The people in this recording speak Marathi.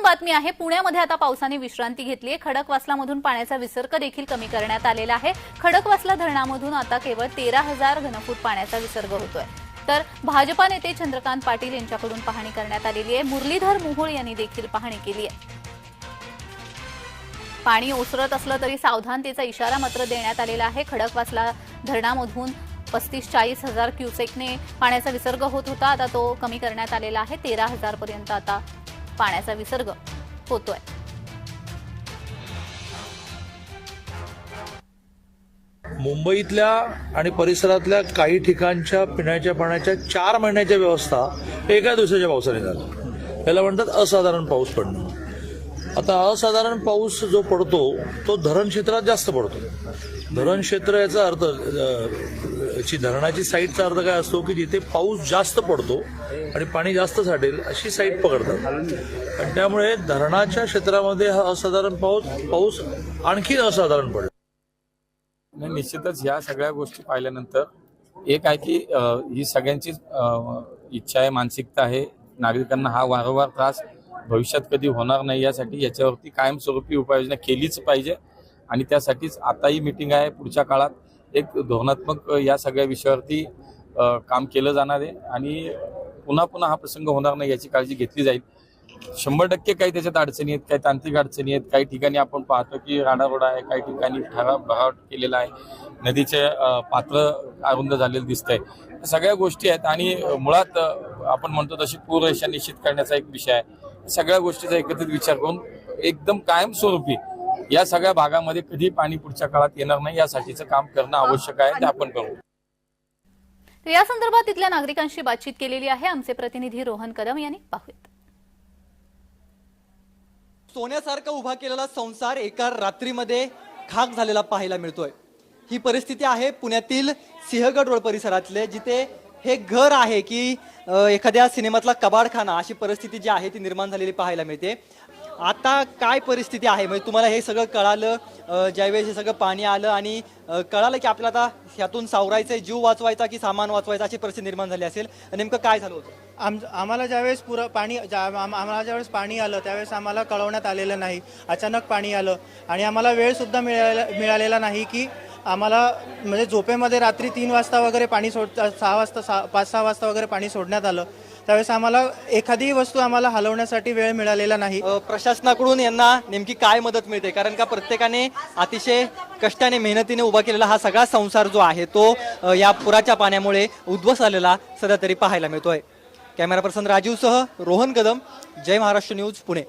बातमी आहे। पुण्यामध्ये आता पावसाने विश्रांती घेतली आहे। खडकवासलामधून पाण्याचा विसर्ग देखील कमी करण्यात आलेला आहे। खडकवासला धरणामधून आता केवळ 13,000 घनफूट पाण्याचा विसर्ग होतोय। तर भाजपा नेते चंद्रकांत पाटील यांच्याकडून पाहणी करण्यात आलेली आहे। मुरलीधर मोहोळ यांनी देखील पाहणी केली आहे। पाणी ओसरत असलं तरी सावधानतेचा इशारा मात्र देण्यात आलेला आहे। खडकवासला धरणामधून 35-40 हजार क्युसेकने पाण्याचा विसर्ग होत होता, आता तो कमी करण्यात आलेला आहे। 13,000 पर्यंत आता पाण्याचा विसर्ग होतोय। मुंबईतल्या आणि परिसरातल्या काही ठिकाणच्या पिण्याच्या पाण्याच्या 4 महिन्याच्या व्यवस्था एका दिवसाच्या पावसाने झाल्या। याला म्हणतात असाधारण पाऊस पडणं। आता असाधारण पाऊस जो पडतो तो धरण क्षेत्रात जास्त पडतो। धरण क्षेत्र याचा अर्थ धरणाची साईडचा अर्थ काय असतो की जिथे पाऊस जास्त पडतो आणि पाणी जास्त साठेल अशी साईड पकडतात, आणि त्यामुळे धरणाच्या क्षेत्रामध्ये हा असाधारण पाऊस आणखी असाधारण पडला। निश्चितच ह्या सगळ्या गोष्टी पाहिल्यानंतर एक आहे की ही सगळ्यांची इच्छा आहे, मानसिकता आहे। नागरिकांना हा वारंवार त्रास भविष्यात कधी होणार नाही यासाठी याच्यावरती कायमस्वरूपी उपाययोजना केलीच पाहिजे, आणि त्यासाठीच आता ही मीटिंग आहे। पुढच्या काळात एक धोरणात्मक या सगळ्या विषयावरती काम केलं जाणार आहे, आणि पुन्हा पुन्हा हा प्रसंग होणार नाही याची काळजी घेतली जाईल। 100% काही त्याच्यात अडचणी आहेत, काही तांत्रिक अडचणी आहेत। काही ठिकाणी आपण पाहतो की राडारोडा आहे, काही ठिकाणी भराव केलेला आहे, नदीचे पात्र अरुंद झालेलं दिसतंय। सगळ्या गोष्टी आहेत, आणि मुळात आपण म्हणतो तशी पूररेषा निश्चित करण्याचा एक विषय आहे। सगळ्या गोष्टीचा एकत्रित विचार करून एकदम कायमस्वरूपी या सगळ्या भागामध्ये कधी पाणी पुढच्या काळात येणार नाही यासाठीचं काम करणं आवश्यक आहे, ते आपण करू। या संदर्भात तिथल्या नागरिकांशी बातचीत केलेली आहे आमचे प्रतिनिधी रोहन कदम यांनी। पाहूयात। सोन्यासारखा उभा केलेला संसार एका रात्रीमध्ये खाक झालेला पाहायला मिळतोय। ही परिस्थिती आहे पुण्यातील सिंहगड रोड परिसरातले, जिथे हे घर आहे की एखाद्या सिनेमातला कबाडखाना अशी परिस्थिती जी आहे ती निर्माण झालेली पाहायला मिळते। आता काय परिस्थिती आहे म्हणजे तुम्हाला हे सगळं कळालं ज्यावेळेस हे सगळं पाणी आलं आणि कळालं की आपल्याला आता ह्यातून सावरायचं, जीव वाचवायचा की सामान वाचवायचं अशी परिस्थिती निर्माण झाली असेल, नेमकं काय झालं होतं? आम्हाला ज्यावेळेस आम्हाला ज्यावेळेस पाणी आलं त्यावेळेस आम्हाला कळवण्यात आलेलं नाही। अचानक पाणी आलं आणि आम्हाला वेळसुद्धा मिळालेला नाही की आम्हाला म्हणजे झोपेमध्ये रात्री 3 वाजता वगैरे पाणी 6 वाजता 5-6 वाजता वगैरे पाणी सोडण्यात आलं। त्यावेळेस आम्हाला एखादी वस्तू आम्हाला हलवण्यासाठी वेळ मिळालेला नाही। प्रशासनाकडून यांना नेमकी काय मदत मिळते? कारण का प्रत्येकाने अतिशय कष्टाने मेहनतीने उभा केलेला हा सगळा संसार जो आहे तो या पुराच्या पाण्यामुळे उद्ध्वस्त झालेला सध्या तरी पाहायला मिळतोय। कॅमेरा पर्सन राजीवसह रोहन कदम, जय महाराष्ट्र न्यूज, पुणे।